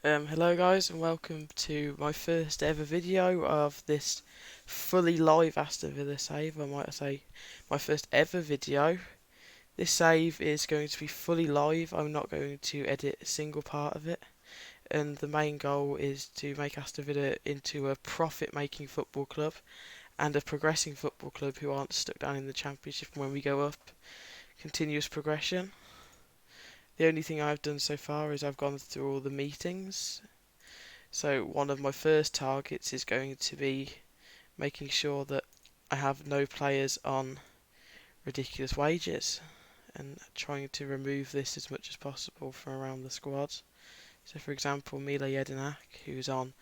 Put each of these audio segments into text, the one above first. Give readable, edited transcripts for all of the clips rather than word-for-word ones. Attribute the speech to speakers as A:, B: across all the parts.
A: Hello guys and welcome to my first ever video of this fully live Aston Villa save. I might say my first ever video. This save is going to be fully live. I'm not going to edit a single part of it, and the main goal is to make Aston Villa into a profit-making football club and a progressing football club who aren't stuck down in the Championship when we go up. Continuous progression. The only thing I've done so far is I've gone through all the meetings. So one of my first targets is going to be making sure that I have no players on ridiculous wages and trying to remove this as much as possible from around the squad. So for example, Mila Jedinak, who's on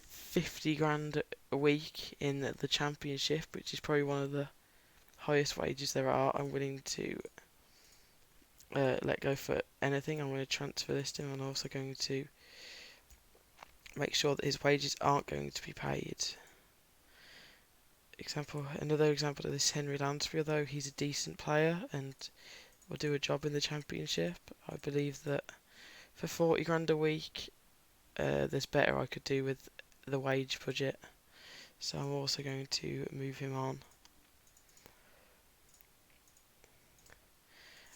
A: 50 grand a week in the Championship, which is probably one of the highest wages there are, I'm willing to let go for anything. I'm going to transfer this to him. I'm also going to make sure that his wages aren't going to be paid. Another example of this, Henry Lansbury, although he's a decent player and will do a job in the Championship, I believe that for 40 grand a week, there's better I could do with the wage budget. So I'm also going to move him on.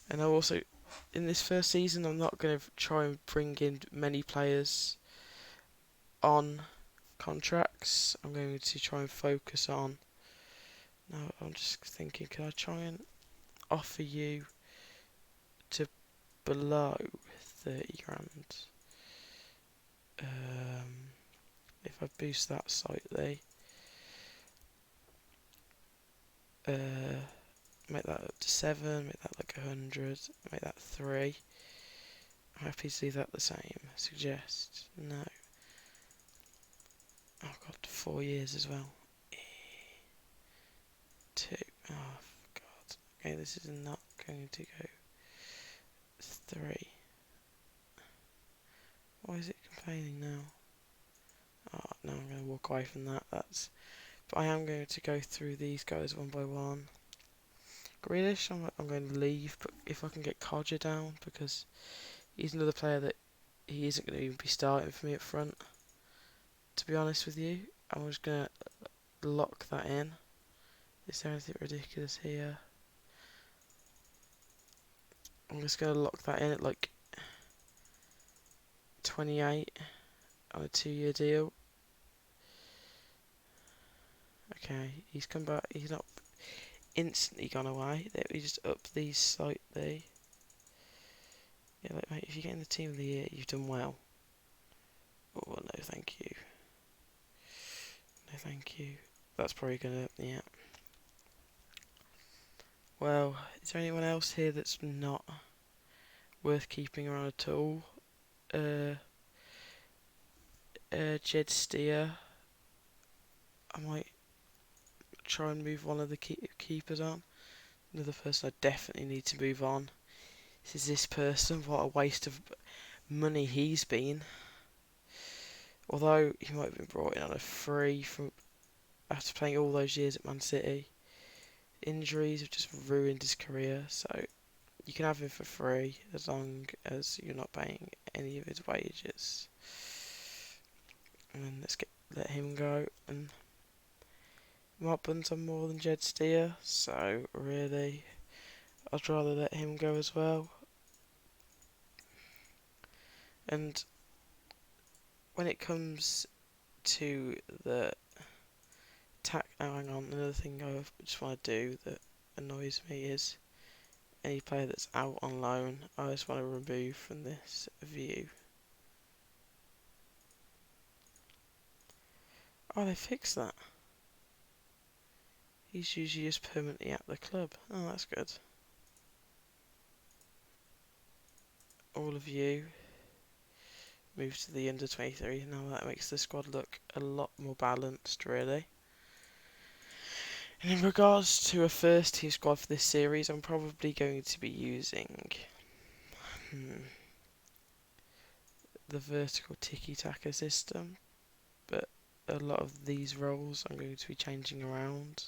A: And I also, in this first season, I'm not going to try and bring in many players on contracts. I'm going to try and focus on. Now I'm just thinking, can I try and offer you to below 30 grand? If I boost that slightly, make that up to 7, make that like 100, make that 3. I'm happy to leave that the same. Suggest, no. Oh god, 4 years as well. 2, oh god. Okay, this is not going to go. 3. Why is it complaining now? Oh, no, I'm going to walk away from that. But I am going to go through these guys one by one. Grealish, I'm going to leave, but if I can get Codger down, because he's another player that he isn't going to even be starting for me up front. To be honest with you, I'm just going to lock that in. Is there anything ridiculous here? I'm just going to lock that in at like 28 on a 2-year deal. Okay, he's come back. He's not instantly gone away. We just up these slightly. Yeah, like, mate, if you get in the team of the year, you've done well. Oh, no, thank you. No, thank you. That's probably gonna, yeah. Well, is there anyone else here that's not worth keeping around at all? Jed Steer. I might try and move one of the keepers on. Another person I definitely need to move on. This is this person. What a waste of money he's been. Although he might have been brought in on a free from after playing all those years at Man City. Injuries have just ruined his career, so you can have him for free as long as you're not paying any of his wages. And then let him go. And Mark Bunt's on more than Jed Steer, so really I'd rather let him go as well. And when it comes to the hang on, another thing I just want to do that annoys me is any player that's out on loan, I just want to remove from this view. Oh, they fixed that. He's usually just permanently at the club. Oh, that's good. All of you move to the under 23. Now that makes the squad look a lot more balanced, really. And in regards to a first team squad for this series, I'm probably going to be using the vertical tiki-taka system, but a lot of these roles I'm going to be changing around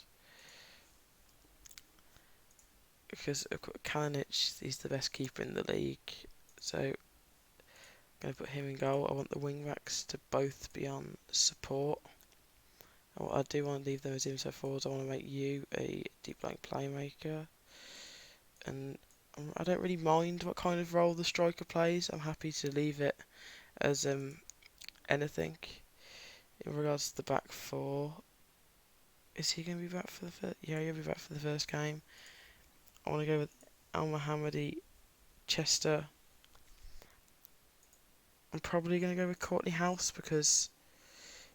A: because Kalinic is the best keeper in the league, so Going to put him in goal. I want the wing backs to both be on support. And what I do want to leave them as inside forwards. I want to make you a deep line playmaker. And I don't really mind what kind of role the striker plays. I'm happy to leave it as anything. In regards to the back four, is he going to be back for the first? Yeah, he'll be back for the first game. I want to go with Al Mohammadi, Chester. I'm probably going to go with Courtney House because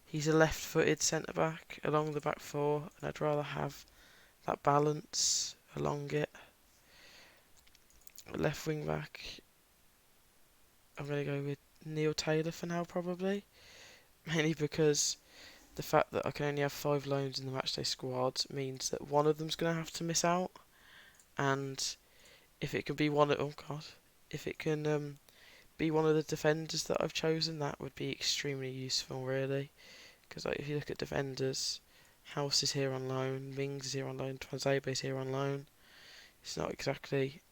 A: he's a left-footed centre-back along the back four, and I'd rather have that balance along it. Left wing back, I'm going to go with Neil Taylor for now, probably. Mainly because the fact that I can only have 5 loans in the matchday squad means that one of them's going to have to miss out. And if it can be one of... Oh, God. If it can be one of the defenders that I've chosen, that would be extremely useful, really. Because like, if you look at defenders, House is here on loan, Mings is here on loan, Twanzebe is here on loan. It's not exactly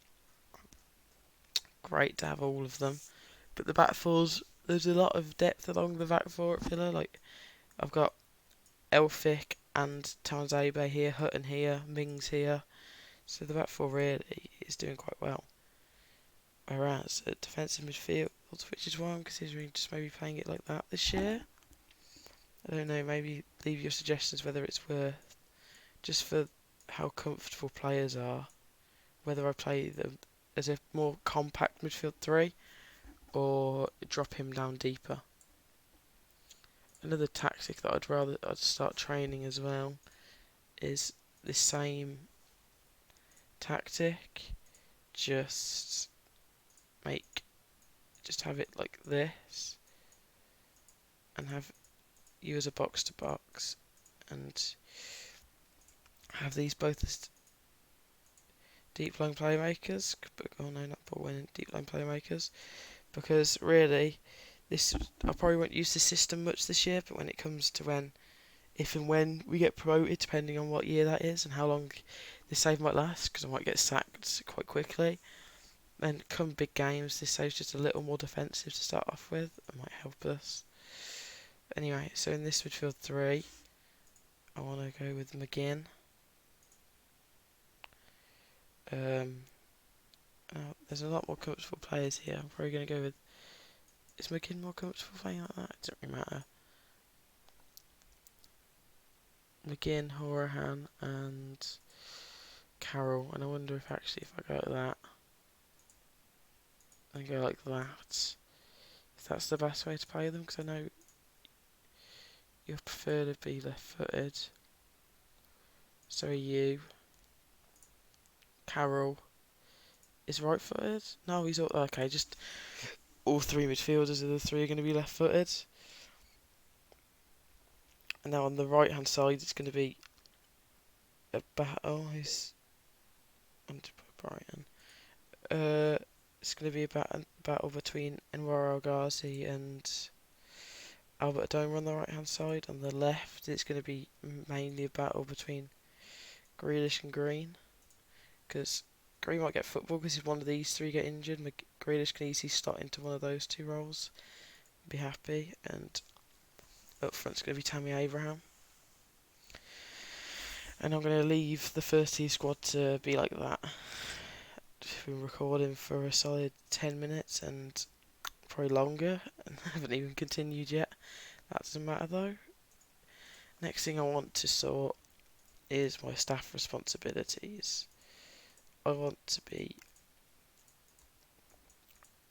A: great to have all of them. But the back fours, there's a lot of depth along the back four at Villa. Like, I've got Elphick and Twanzebe here, Hutton here, Mings here. So the back four really is doing quite well. Whereas at defensive midfield, which is why I'm considering just maybe playing it like that this year. I don't know, maybe leave your suggestions whether it's worth, just for how comfortable players are, whether I play them as a more compact midfield 3 or drop him down deeper. Another tactic that I'd start training as well is the same tactic, just have it like this and have you as a box to box and have these both as deep line playmakers. Oh no, not ball winning, deep line playmakers. Because really, I probably won't use this system much this year, but when it comes to if and when we get promoted, depending on what year that is and how long this save might last, because I might get sacked quite quickly. Then come big games, this save's just a little more defensive to start off with. It might help us. Anyway, so in this midfield 3, I want to go with McGinn. There's a lot more comfortable players here. I'm probably going to go with... Is McGinn more comfortable playing like that? It doesn't really matter. McGinn, Horahan and Carroll. And I wonder if actually if I go like that and go like that, if that's the best way to play them, because I know you prefer to be left-footed. So are you. Carroll is right-footed? No, he's all... Okay, just all 3 midfielders of the 3 are going to be left-footed. And now on the right-hand side, it's going to be a battle. Who's under Brighton? It's going to be a battle between Anwar El Ghazi and Albert Adomah on the right-hand side. On the left, it's going to be mainly a battle between Grealish and Green, because Green might get football because if one of these 3 get injured, Grealish can easily slot into one of those 2 roles, be happy. And up front's going to be Tammy Abraham. And I'm going to leave the first team squad to be like that. We've been recording for a solid 10 minutes and probably longer, and haven't even continued yet. That doesn't matter though. Next thing I want to sort is my staff responsibilities. I want to be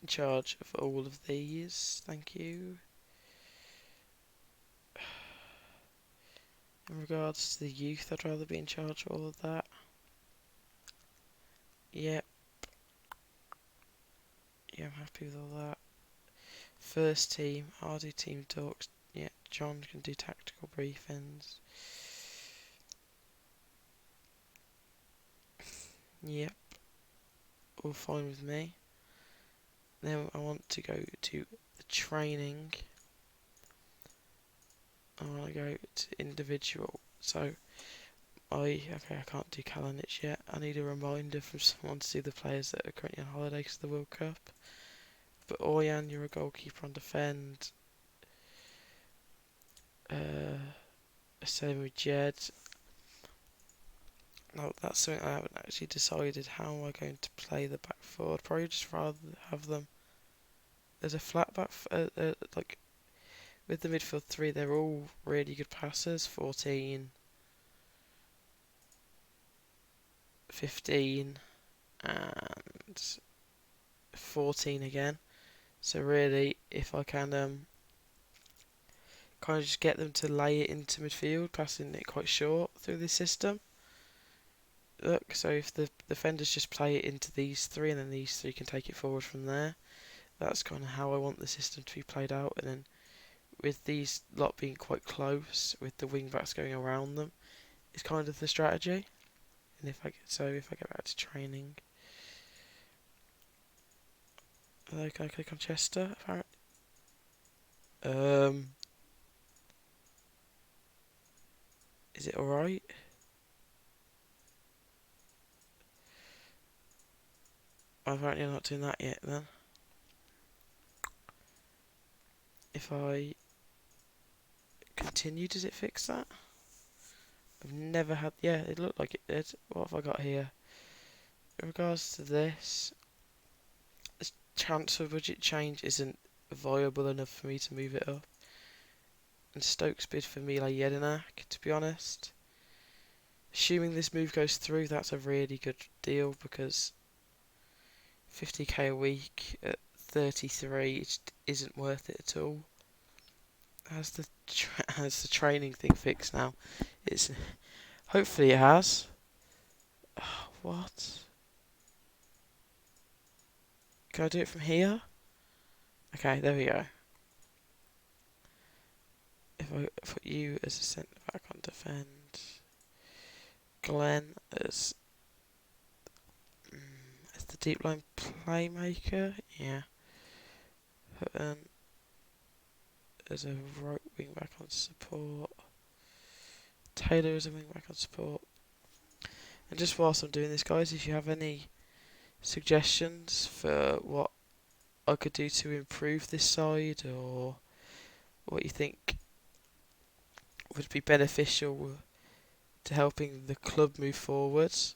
A: in charge of all of these. Thank you. In regards to the youth, I'd rather be in charge of all of that. Yep. Yeah, I'm happy with all that. First team, I'll do team talks. Yeah, John can do tactical briefings. Yep. All fine with me. Then I want to go to the training. I want to go to individual. So, I can't do Kalinic yet. I need a reminder from someone to see the players that are currently on holiday because of the World Cup. But Orjan, you're a goalkeeper on defend. Same with Jed. No, that's something I haven't actually decided. How am I going to play the back four? I'd probably just rather have them as a flat back, like with the midfield three. They're all really good passers. 14, 15, and 14 again. So really, if I can kind of just get them to lay it into midfield, passing it quite short through this system. Look, so if the defenders just play it into these three, and then these three can take it forward from there. That's kind of how I want the system to be played out. And then with these lot being quite close, with the wing backs going around them, is kind of the strategy. And if I get back to training, can I click on Chester? Apparently, is it all right? Apparently, I'm not doing that yet. Then, if I continue, does it fix that? I've never had. Yeah, it looked like it did. What have I got here? In regards to this, this transfer budget change isn't viable enough for me to move it up. And Stokes bid for Mila Jedinak, to be honest. Assuming this move goes through, that's a really good deal because 50k a week at 33 it isn't worth it at all. Has the training thing fixed now? It's hopefully it has. Oh, what? Can I do it from here? Okay, there we go. If I put you as a centre back on defend, Glenn as the deep line playmaker, yeah. Hutton as a right wing back on support. Taylor as a wing back on support. And just whilst I'm doing this, guys, if you have any suggestions for what I could do to improve this side, or what you think would be beneficial to helping the club move forwards,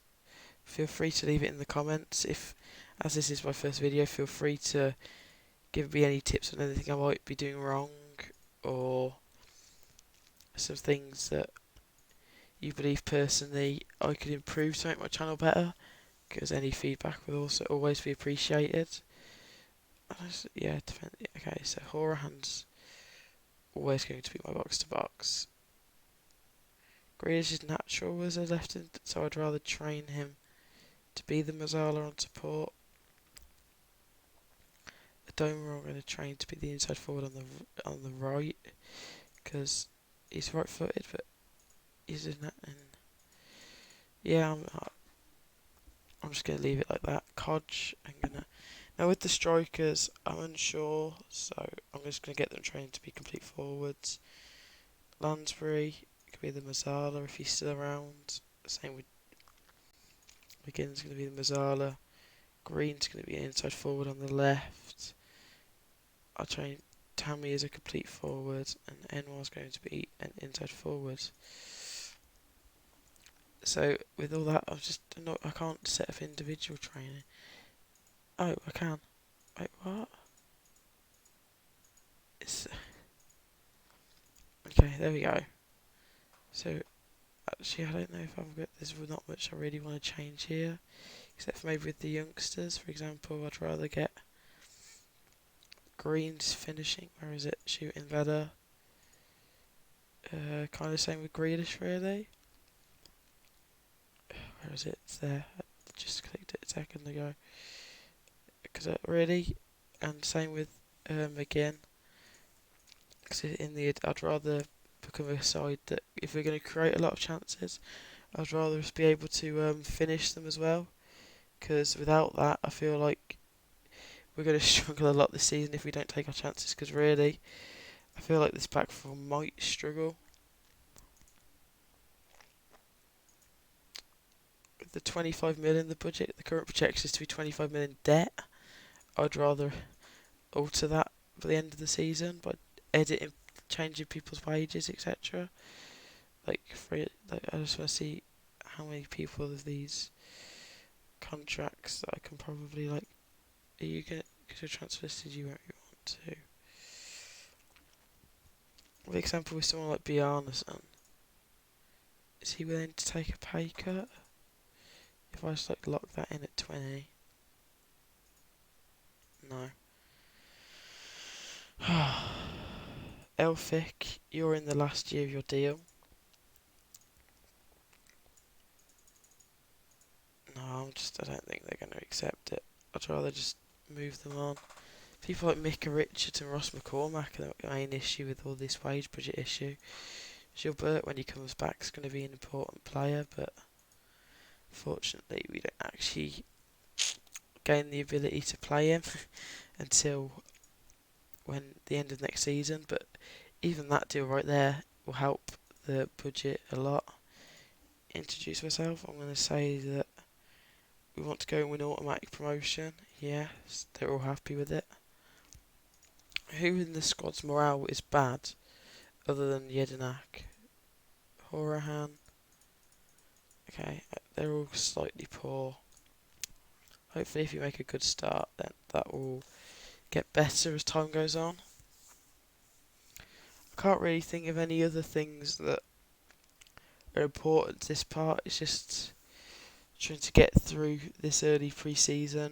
A: feel free to leave it in the comments. If, as this is my first video, feel free to give me any tips on anything I might be doing wrong, or some things that you believe personally I could improve to make my channel better, because any feedback would also always be appreciated. Yeah, okay, so Horahan's always going to be my box to box. Grealish is natural as a left, so I'd rather train him to be the Mazzala on support. Adoma I'm going to train to be the inside forward on the right, because he's right-footed, but he's in that. And yeah, I'm just going to leave it like that. Kodge, now with the strikers, I'm unsure, so I'm just going to get them trained to be complete forwards. Lansbury could be the Mazzala if he's still around. Same with McGinn's going to be the Mazzala. Green's going to be inside forward on the left. I'll train Tammy as a complete forward, and Enwar's going to be an inside forward. So with all that, I can't set up individual training. Oh, I can. Wait, what? Okay, there we go. So actually, I don't know if there's not much I really want to change here, except for maybe with the youngsters. For example, I'd rather get Green's finishing. Where is it? Shooting better. Kind of same with Grealish, really. Where is it? It's there. I just clicked it a second ago. Because really, and same with again. Because I'd rather become a side that if we're going to create a lot of chances, I'd rather us be able to finish them as well. Because without that, I feel like we're going to struggle a lot this season if we don't take our chances. Because really, I feel like this back four might struggle. With the 25 million in the budget, the current projection is to be 25 million debt. I'd rather alter that by the end of the season by editing, changing people's wages, etc. Like, I just want to see how many people of these contracts that I can probably like. Are you gonna, because you're transfer listed, you won't want to. For example, with someone like Bjarnason, is he willing to take a pay cut? If I just like lock that in at 20, no. Elphick, you're in the last year of your deal. No, I don't think they're going to accept it. I'd rather just move them on. People like Micah Richards and Ross McCormack are the main issue with all this wage budget issue. Gilbert, when he comes back, is going to be an important player, but fortunately we don't actually gain the ability to play him until when the end of next season. But even that deal right there will help the budget a lot. Introduce myself. I'm going to say that we want to go and win automatic promotion. Yes, they're all happy with it. Who in the squad's morale is bad, other than Jedinak? Horahan. Okay, they're all slightly poor. Hopefully if you make a good start, then that will get better as time goes on. I can't really think of any other things that are important to this part. It's just trying to get through this early pre-season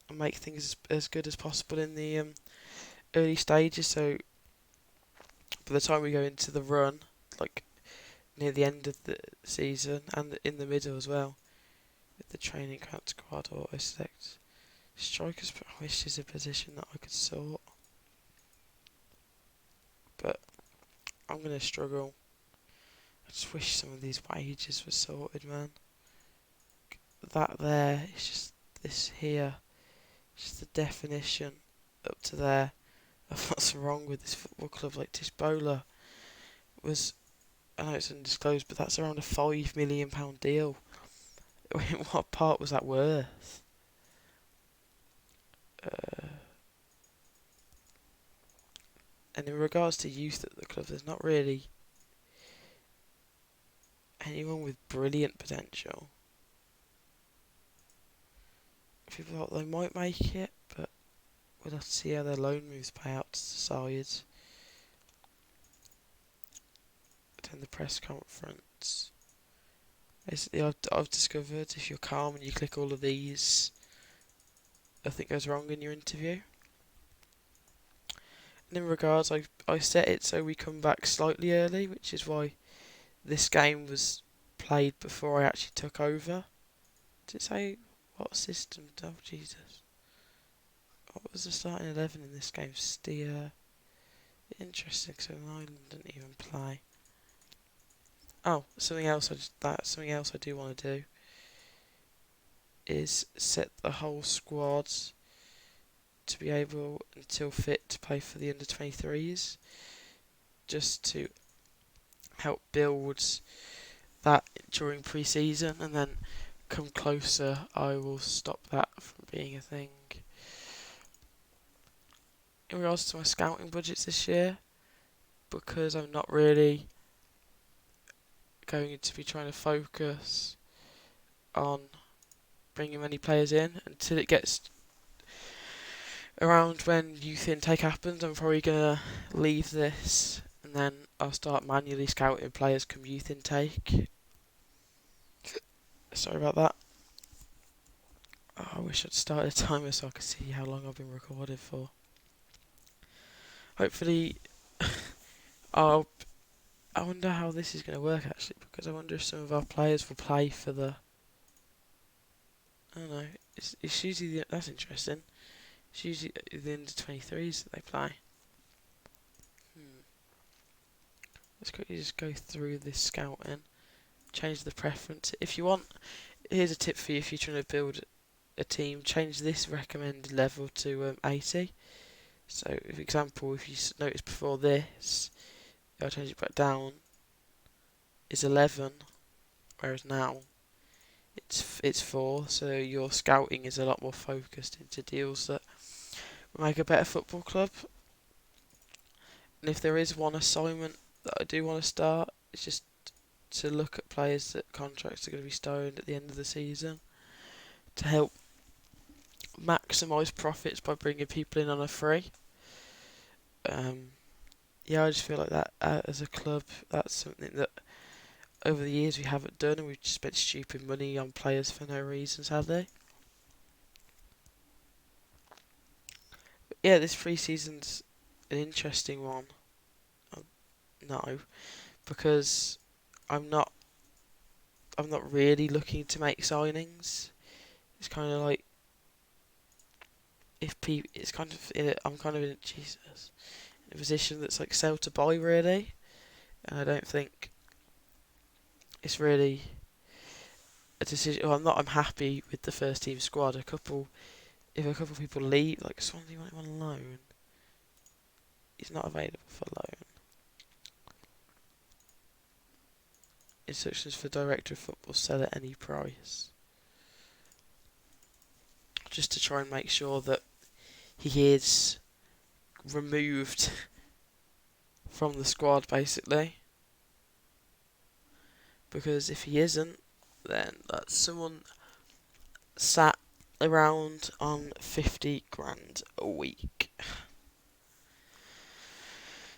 A: and make things as good as possible in the early stages, so by the time we go into the run, like near the end of the season and in the middle as well, with the training camp squad auto select, strikers, I wish there's a position that I could sort, but I'm going to struggle. I just wish some of these wages were sorted, man. That there is just this here, just the definition up to there of what's wrong with this football club. Like Tishbola was, I know it's undisclosed, but that's around a £5 million deal. What part was that worth? And in regards to youth at the club, there's not really anyone with brilliant potential. People thought they might make it, but we'll have to see how their loan moves pay out to the sides. Attend the press conference. Basically, I've discovered if you're calm and you click all of these, nothing goes wrong in your interview. And in regards, I set it so we come back slightly early, which is why this game was played before I actually took over. Did it say what system? Oh, Jesus. What was the starting 11 in this game? Steer. Interesting, so Ireland didn't even play. Oh, something else I do want to do is set the whole squad to be able until fit to play for the under 23s, just to help build that during pre-season, and then come closer I will stop that from being a thing. In regards to my scouting budgets this year, because I'm not really going to be trying to focus on bringing many players in until it gets around when youth intake happens, I'm probably going to leave this and then I'll start manually scouting players come youth intake. Sorry about that. Oh, I wish I'd started a timer so I could see how long I've been recorded for. Hopefully, I wonder how this is going to work actually, because I wonder if some of our players will play for the. I don't know. It's usually that's interesting. It's usually the under 23s that they play. Let's quickly just go through this scouting. Change the preference. If you want, here's a tip for you if you're trying to build a team. Change this recommended level to 80. So, for example, if you notice before this, I'll change it back down, is 11, whereas now it's 4. So your scouting is a lot more focused into deals that make a better football club. And if there is one assignment that I do want to start, it's just to look at players that contracts are going to be stoned at the end of the season to help maximise profits by bringing people in on a free. Yeah, I just feel like that as a club, that's something that over the years we haven't done, and we've just spent stupid money on players for no reason, sadly. But yeah, this pre-season's an interesting one. No, because I'm not. I'm not really looking to make signings. It's kind of like if people, it's kind of in it. I'm kind of in Jesus in a position that's like sell to buy really, and I don't think it's really a decision. Well, I'm happy with the first team squad. If a couple of people leave, like Swansea want him on loan, he's not available for loan. Instructions for director of football: sell at any price. Just to try and make sure that he is removed from the squad, basically. Because if he isn't, then that's someone sat around on 50 grand a week.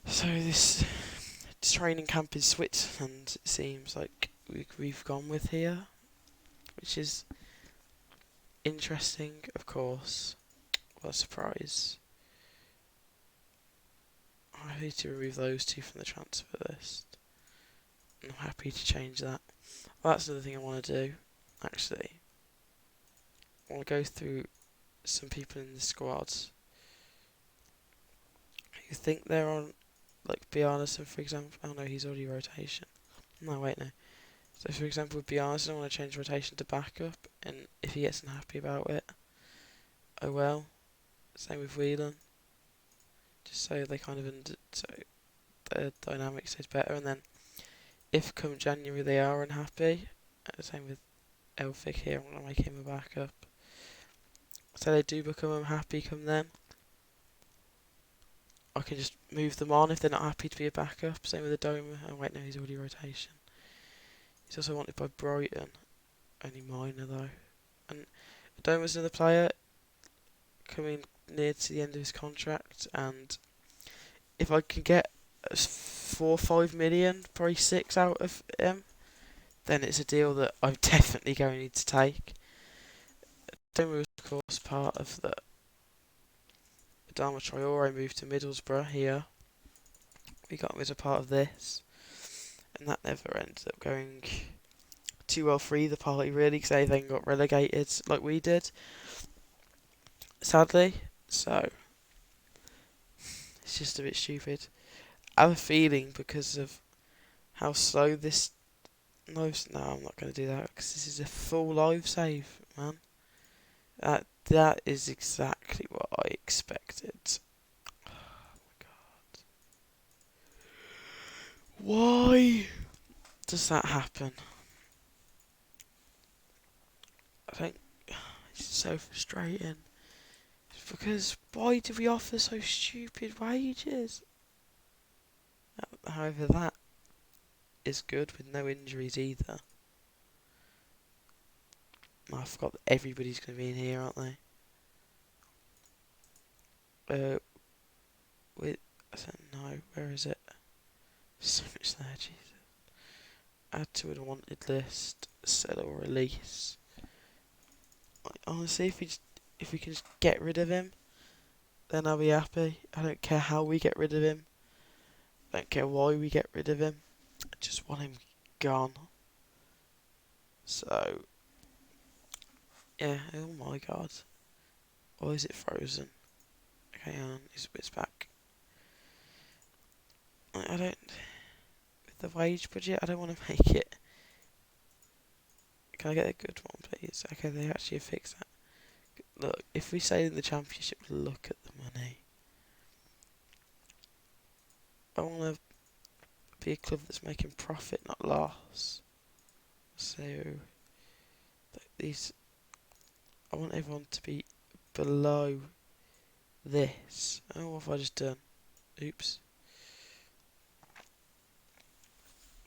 A: So this training camp in Switzerland, it seems like we've gone with here, which is interesting, of course. What a surprise. I'm happy to remove those two from the transfer list. I'm happy to change that. Well, that's another thing I want to do, actually. I want to go through some people in the squad who think they're on, like Bjarnason, for example. Oh no, he's already rotation. No, wait, no. So, for example, with Bjarnason, I want to change rotation to backup, and if he gets unhappy about it, oh well. Same with Whelan. Just so they kind of so the dynamics is better, and then if come January they are unhappy, same with Elphick here, I'm going to make him a backup. So they do become unhappy come then, I can just move them on if they're not happy to be a backup. Same with the Doma. Oh wait, no, he's already rotation. He's also wanted by Brighton, only minor though. And Doma's another player coming near to the end of his contract, and if I can get 4 or 5 million, probably 6 out of him, then it's a deal that I'm definitely going to take. Doma was of course part of the Adama Traore moved to Middlesbrough here. We got him as a part of this, and that never ended up going too well for either party really, because they then got relegated like we did, sadly. So it's just a bit stupid. I have a feeling because of how slow this. No, I'm not going to do that because this is a full live save, man. That is exactly what I expected. Oh my god. Why does that happen? I think it's so frustrating. It's because why do we offer so stupid wages? However, that is good with no injuries either. I forgot that everybody's going to be in here, aren't they? I said no. Where is it? So much there, Jesus. Add to an wanted list. Sell or release. Honestly, if we can just get rid of him, then I'll be happy. I don't care how we get rid of him. I don't care why we get rid of him. I just want him gone. So, yeah. Oh my god. Or is it frozen? Okay, hang on. It's back. I don't. With the wage budget, I don't want to make it. Can I get a good one, please? Okay, they actually fixed that. Look, if we stay in the championship, look at the money. I want to be a club that's making profit, not loss. So, these. I want everyone to be below this. Oh, what have I just done? Oops.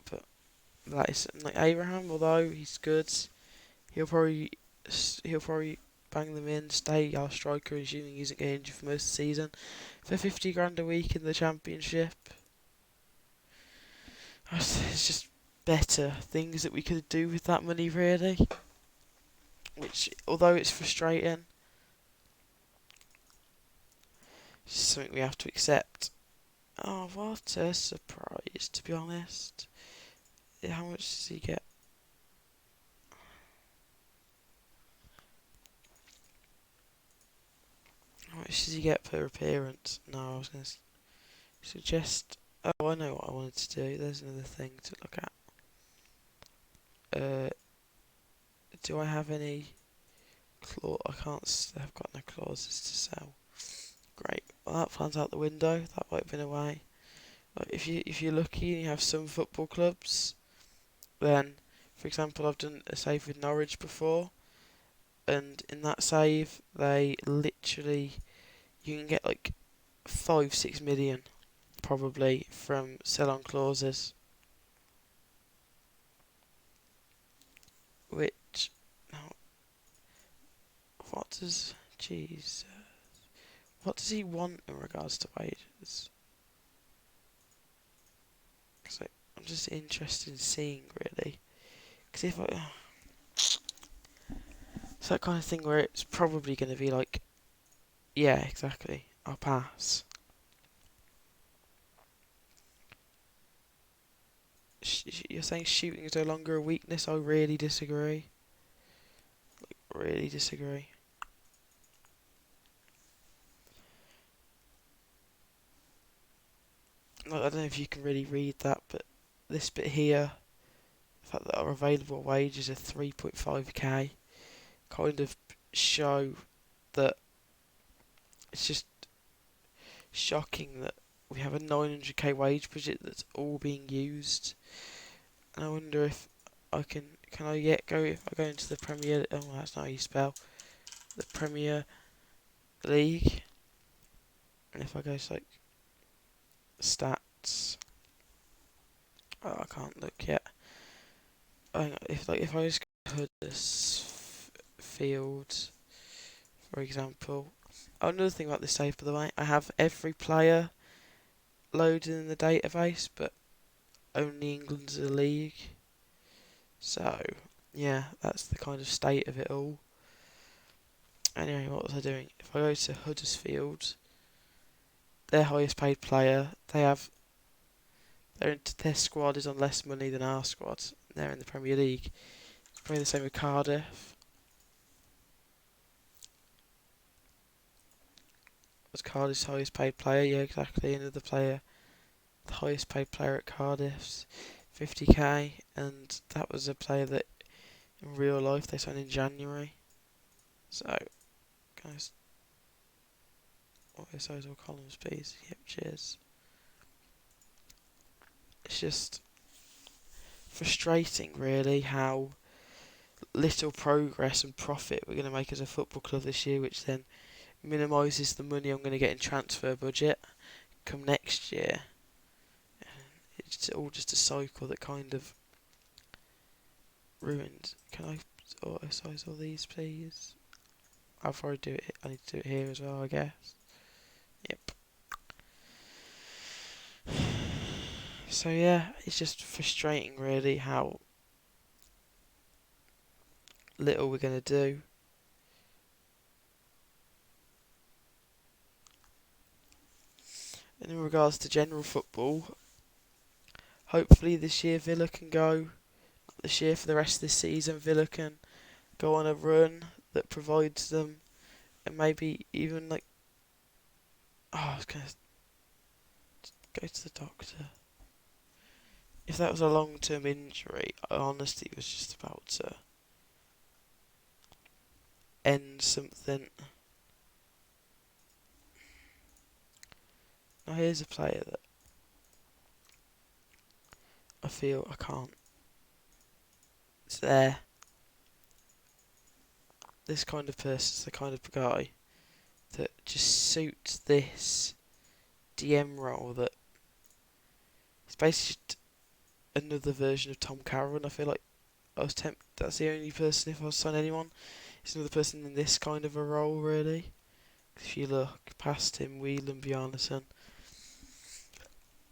A: But that is like Abraham, although he's good, he'll probably he'll probably bang them in, stay our striker, assuming he isn't getting injured for most of the season, for 50 grand a week in the Championship. It's just better things that we could do with that money, really. Which, although it's frustrating, it's something we have to accept. Oh, what a surprise, to be honest. How much does he get? How much does he get per appearance? No, I was going to suggest... Oh, I know what I wanted to do. There's another thing to look at. Do I have any... I can't... I've got no clauses to sell. Great. Well, that plan's out the window. That might have been a way. Like, if you're lucky and you have some football clubs, then, for example, I've done a save with Norwich before, and in that save, they literally... You can get like 5-6 million probably from sell-on clauses, which now what does what does he want in regards to wages? Because I'm just interested in seeing really, because if it's that kind of thing where it's probably going to be like, yeah, exactly, I'll pass. You're saying shooting is no longer a weakness? I really disagree. Really disagree. I don't know if you can really read that, but this bit here, the fact that our available wages are 3.5k, kind of show that it's just shocking that we have a 900k wage budget that's all being used. And I wonder if can I yet go, if I go into the Premier, oh that's not how you spell, the Premier League, and if I go to like stats, oh I can't look yet. If I just go to this field, for example. Oh, another thing about this save, by the way, I have every player loaded in the database, but only England's a league. So, yeah, that's the kind of state of it all. Anyway, what was I doing? If I go to Huddersfield, their highest paid player, their squad is on less money than our squad. They're in the Premier League. It's probably the same with Cardiff. Was Cardiff's highest paid player? Yeah, exactly. Another player, the highest paid player at Cardiff's 50k, and that was a player that in real life they signed in January. So, guys, what are those all columns, please? Yep, cheers. It's just frustrating, really, how little progress and profit we're going to make as a football club this year, which then minimises the money I'm going to get in transfer budget come next year. It's all just a cycle that kind of ruined. Can I auto size all these, please? I'll probably do it. I need to do it here as well, I guess. Yep. So yeah, it's just frustrating, really, how little we're going to do. And in regards to general football, hopefully this year Villa can go. This year, for the rest of this season, Villa can go on a run that provides them, and maybe even like, oh, I was going to go to the doctor. If that was a long-term injury, I honestly was just about to end something. Now here's a player that I feel I can't. It's there. This kind of person's the kind of guy that just suits this DM role. That it's basically just another version of Tom Carroll. And I feel like I was tempted. That's the only person, if I was signing anyone, it's another person in this kind of a role, really. If you look past him, Whelan, Bjarnason,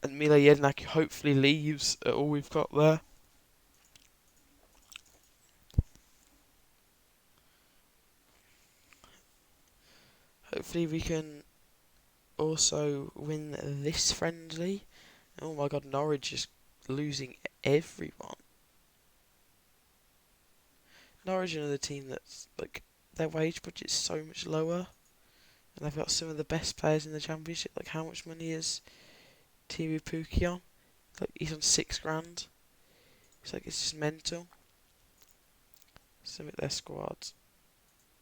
A: and Mila Jednak hopefully leaves at all we've got there. Hopefully we can also win this friendly. Oh my god, Norwich is losing everyone. Norwich are another team that's like their wage budget's so much lower, and they've got some of the best players in the championship. Like how much money is Timu Puki on? Like he's on £6,000. It's just mental. Submit their squad.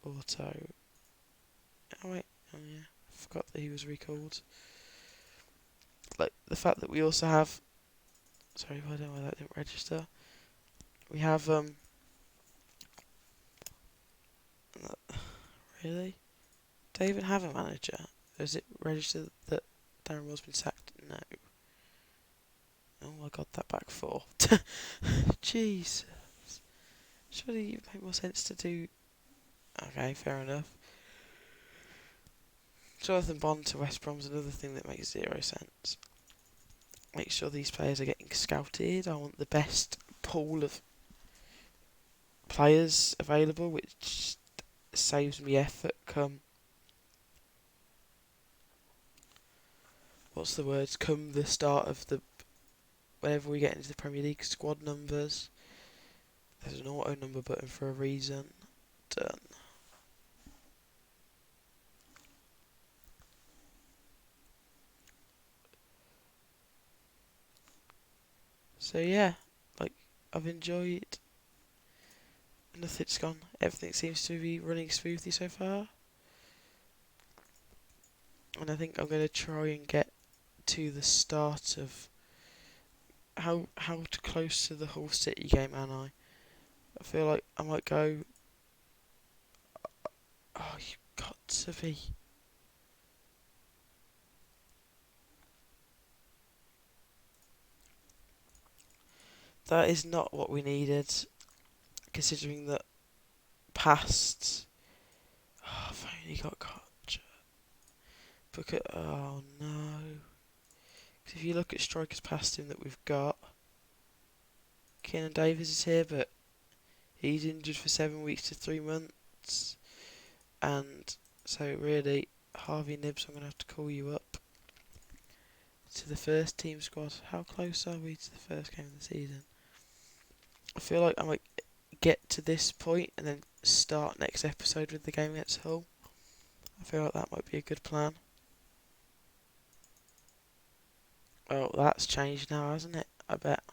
A: Auto. Oh wait, oh yeah, I forgot that he was recalled. Like the fact that we also have. Sorry, I don't know why that didn't register. We have really? Do they even have a manager? Or is it registered that Darren Moore's been sacked? No. Oh my god, that back four. Jesus. Surely it would make more sense to do. Okay, fair enough. Jonathan Bond to West Brom's another thing that makes zero sense. Make sure these players are getting scouted. I want the best pool of players available, which saves me effort come. What's the words? Come the start of the. Whenever we get into the Premier League squad numbers, there's an auto number button for a reason. Done. So yeah, like I've enjoyed. Nothing's gone. Everything seems to be running smoothly so far, and I think I'm going to try and get to the start of how close to the Hull City game am I? I feel like I might go. Oh, you've got to be. That is not what we needed, considering that past. Oh, I've only got Koch. Oh no. Because if you look at strikers past him that we've got, Keenan Davis is here, but he's injured for 7 weeks to 3 months. And so really, Harvey Nibbs, I'm going to have to call you up to the first team squad. How close are we to the first game of the season? I feel like I might get to this point and then start next episode with the game against Hull. I feel like that might be a good plan. Well, that's changed now, hasn't it? I bet.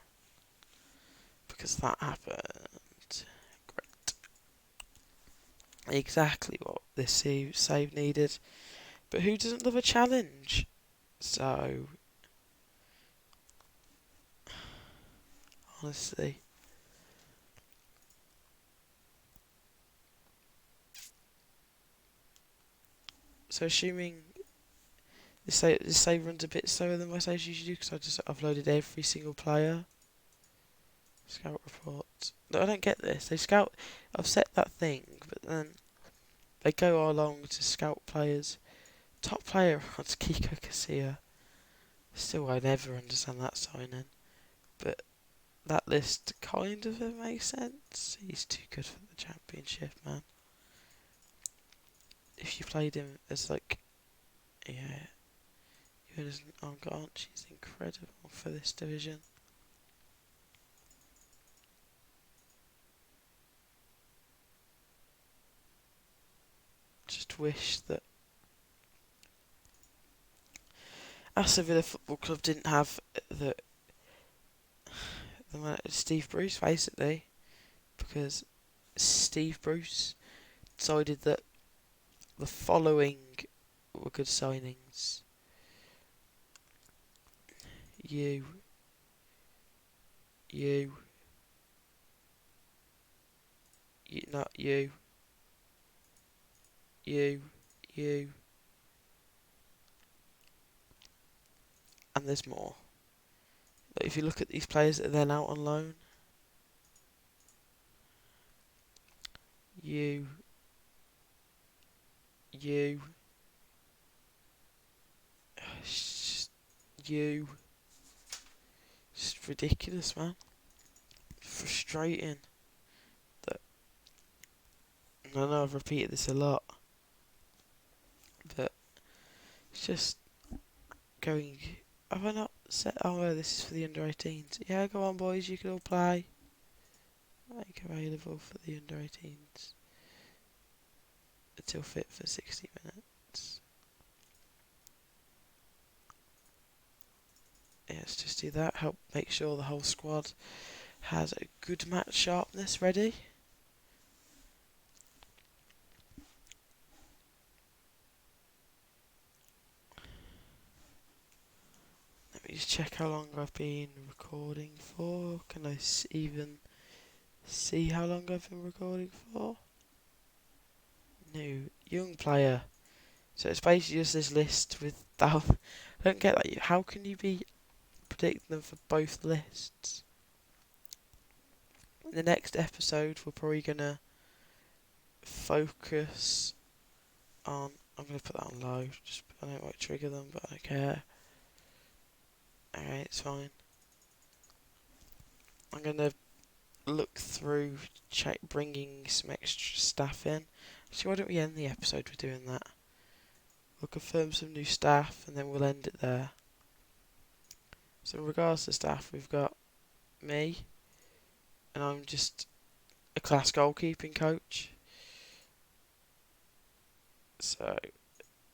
A: Because that happened. Great. Exactly what this save needed. But who doesn't love a challenge? So, honestly. So assuming this save runs a bit slower than my saves usually do because I just uploaded every single player. Scout report. No, I don't get this. They scout. I've set that thing, but then they go along to scout players. Top player wants Kiko Casilla. Still, I never understand that signing. But that list kind of makes sense. He's too good for the championship, man. If you played him as like, yeah, even as an Angant, she's incredible for this division. Just wish that Aston Villa Football Club didn't have the Steve Bruce, basically, because Steve Bruce decided that the following were good signings. You, not you, you, and there's more. Like, if you look at these players that are then out on loan, you, you, you. It's ridiculous, man. Frustrating. That I know I've repeated this a lot, but it's just going. Have I not said? Oh, well, this is for the under-18s. Yeah, go on, boys. You can all play. Make available for the under-18s until fit for 60 minutes. Yeah, let's just do that. Help make sure the whole squad has a good match sharpness ready. Let me just check how long I've been recording for. Can I even see how long I've been recording for? New young player. So it's basically just this list with I don't get that. How can you be predicting them for both lists? In the next episode, we're probably gonna focus on. I'm gonna put that on low. Just I don't want to trigger them, but I don't care. Alright, it's fine. I'm gonna look through bringing some extra staff in. So why don't we end the episode with doing that? We'll confirm some new staff and then we'll end it there. So in regards to staff, we've got me, and I'm just a class goalkeeping coach. So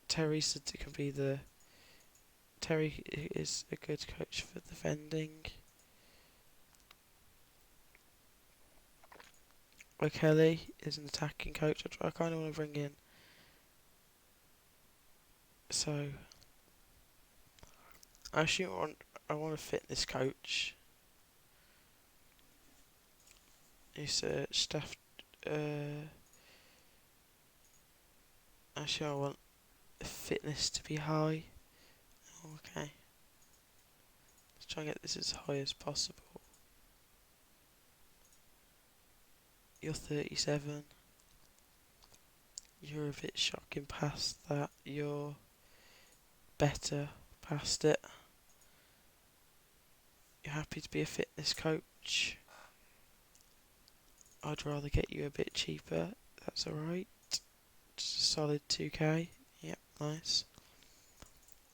A: Terry is a good coach for defending. Kelly is an attacking coach. I kind of want to bring in. So I want a fitness coach. He's staff. Actually, I want fitness to be high. Okay. Let's try and get this as high as possible. You're 37. You're a bit shocking past that. You're better past it. You're happy to be a fitness coach. I'd rather get you a bit cheaper. That's alright. Just a solid 2k. Yep, nice.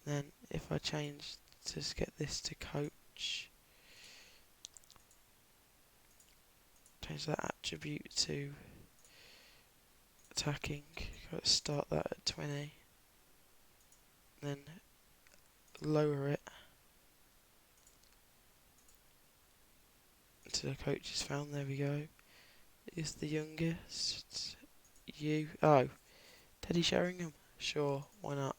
A: Then if I change to get this to coach, change that attribute to attacking. Let's start that at 20. Then lower it until the coach is found. There we go. Is the youngest you? Oh, Teddy Sheringham. Sure, why not?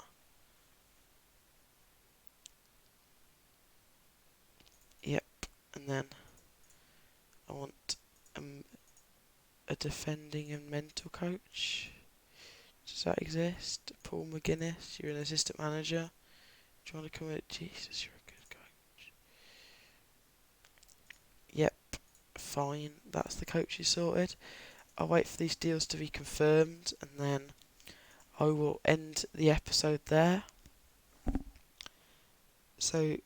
A: Yep, and then I want a defending and mental coach. Does that exist? Paul McGuinness, you're an assistant manager. Do you want to come in? Jesus, you're a good coach. Yep, fine. That's the coaches sorted. I'll wait for these deals to be confirmed and then I will end the episode there. So,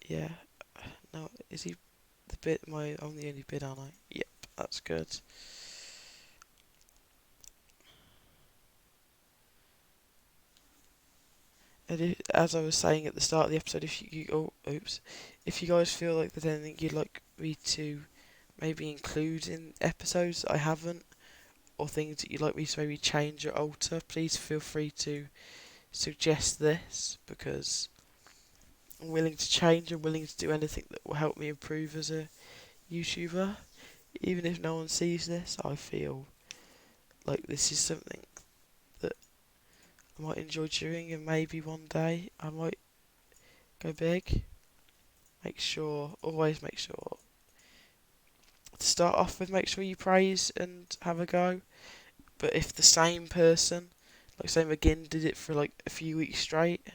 A: yeah. No, is he the bid? I'm the only bid, aren't I? Yep, that's good. As I was saying at the start of the episode, if if you guys feel like there's anything you'd like me to maybe include in episodes that I haven't, or things that you'd like me to maybe change or alter, please feel free to suggest this, because I'm willing to change. I'm willing to do anything that will help me improve as a YouTuber. Even if no one sees this, I feel like this is something that I might enjoy doing, and maybe one day I might go big. Always make sure, to start off with, make sure you praise and have a go. But if the same person, like say McGinn, did it for like a few weeks straight,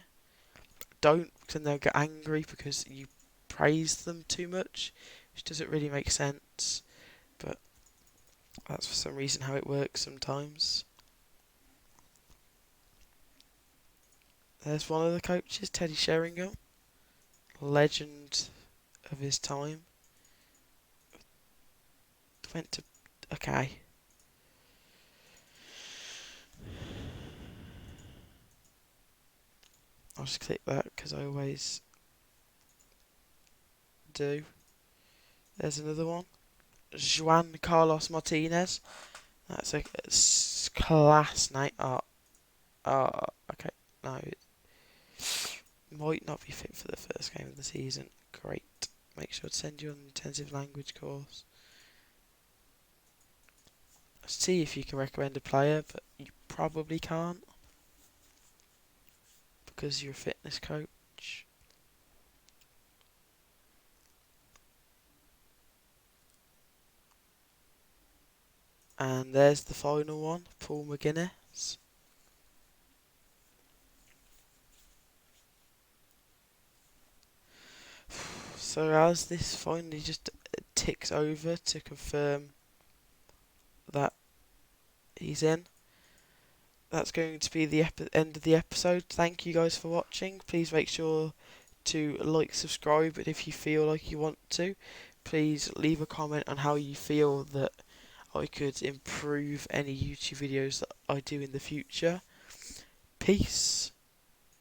A: don't, because then they'll get angry because you praise them too much, which doesn't really make sense. But that's for some reason how it works sometimes. There's one of the coaches, Teddy Sheringham, legend of his time. Went to okay. I'll just click that because I always do. There's another one, Juan Carlos Martinez. That's a class name. Okay. No, it might not be fit for the first game of the season. Great. Make sure to send you an intensive language course. See if you can recommend a player, but you probably can't because you're a fitness coach. And there's the final one, Paul McGuinness. So as this finally just ticks over to confirm that he's in, that's going to be the end of the episode. Thank you guys for watching. Please make sure to like, subscribe, and if you feel like you want to, please leave a comment on how you feel that I could improve any YouTube videos that I do in the future. Peace.